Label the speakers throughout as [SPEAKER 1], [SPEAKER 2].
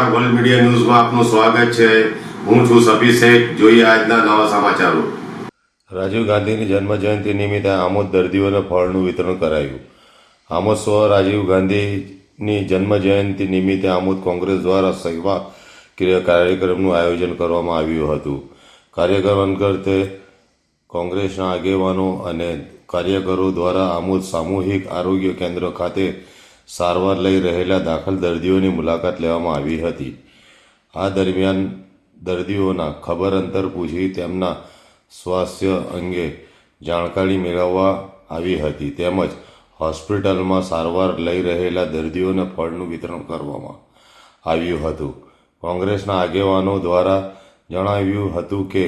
[SPEAKER 1] નમસ્કાર, world media ન્યૂઝમાં આપનું સ્વાગત છે। હું છું સફી શેખ। જોઈએ આજના નવા સમાચારો।
[SPEAKER 2] રાજીવ ગાંધીની જન્મજયંતિ નિમિત્તે આમોદ દર્દીઓને ફળનું વિતરણ કરાયું। આમોદ સ્વ રાજીવ ગાંધીની જન્મજયંતિ નિમિત્તે આમોદ કોંગ્રેસ દ્વારા સેવા કાર્યક્રમનું આયોજન કરવામાં આવ્યું હતું। કાર્યક્રમ અંતર્ગત કોંગ્રેસના આગેવાનો અને કાર્યકરો દ્વારા આમોદ સામૂહિક આરોગ્ય કેન્દ્ર ખાતે સારવાર લઈ રહેલા દાખલ દર્દીઓની મુલાકાત લેવામાં આવી હતી। આ દરમિયાન દર્દીઓના ખબર અંતર પૂછી તેમના સ્વાસ્થ્ય અંગે જાણકારી મેળવવા આવી હતી તેમજ હોસ્પિટલમાં સારવાર લઈ રહેલા દર્દીઓને ફળનું વિતરણ કરવામાં આવ્યું હતું। કોંગ્રેસના આગેવાનો દ્વારા જણાવ્યું હતું કે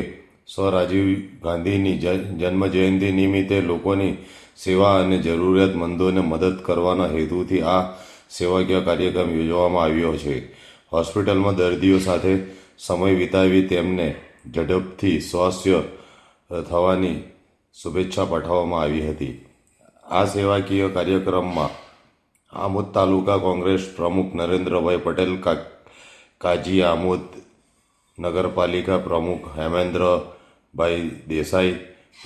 [SPEAKER 2] સ્વ રાજીવ ગાંધીની જન્મજયંતિ નિમિત્તે લોકોની સેવા અને જરૂરિયાતમંદોને મદદ કરવાના હેતુથી આ સેવાકીય કાર્યક્રમ યોજવામાં આવ્યો છે। હોસ્પિટલમાં દર્દીઓ સાથે સમય વિતાવી તેમને ઝડપથી સ્વાસ્થ્ય થવાની શુભેચ્છા પાઠવવામાં આવી હતી। આ સેવાકીય કાર્યક્રમમાં આમોદ તાલુકા કોંગ્રેસ પ્રમુખ નરેન્દ્રભાઈ પટેલ, કાજી આમોદ નગરપાલિકા પ્રમુખ હેમેન્દ્રભાઈ દેસાઈ,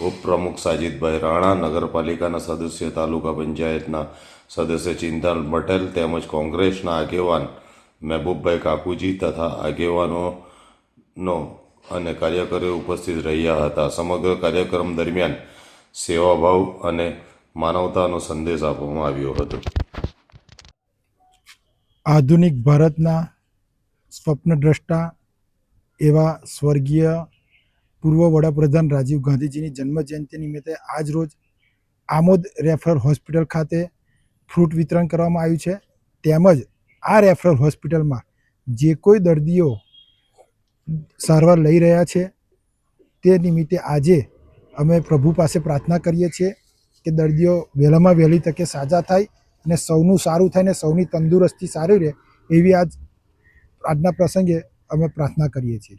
[SPEAKER 2] ઉપપ્રમુખ સાજીદભાઈ રાણા, નગરપાલિકાના સદસ્ય, તાલુકા પંચાયતના સદસ્ય ચિંતન પટેલ તેમજ કોંગ્રેસના આગેવાન મહેબૂબભાઈ કાકુજી તથા આગેવાનો અને કાર્યકરો ઉપસ્થિત રહ્યા હતા। સમગ્ર કાર્યક્રમ દરમિયાન સેવાભાવ અને માનવતાનો સંદેશ આપવામાં આવ્યો હતો।
[SPEAKER 3] આધુનિક ભારતના સ્વપ્નદ્રષ્ટા એવા સ્વર્ગીય પૂર્વ વડાપ્રધાન રાજીવ ગાંધીજીની જન્મજયંતિ નિમિત્તે આજ રોજ આમોદ રેફરલ હોસ્પિટલ ખાતે ફ્રૂટ વિતરણ કરવામાં આવ્યું છે। તેમજ આ રેફરલ હોસ્પિટલમાં જે કોઈ દર્દીઓ સારવાર લઈ રહ્યા છે તે નિમિત્તે આજે અમે પ્રભુ પાસે પ્રાર્થના કરીએ છીએ કે દર્દીઓ વહેલામાં વહેલી તકે સાજા થાય અને સૌનું સારું થાય ને સૌની તંદુરસ્તી સારી રહે એવી આજના પ્રસંગે અમે પ્રાર્થના કરીએ છીએ।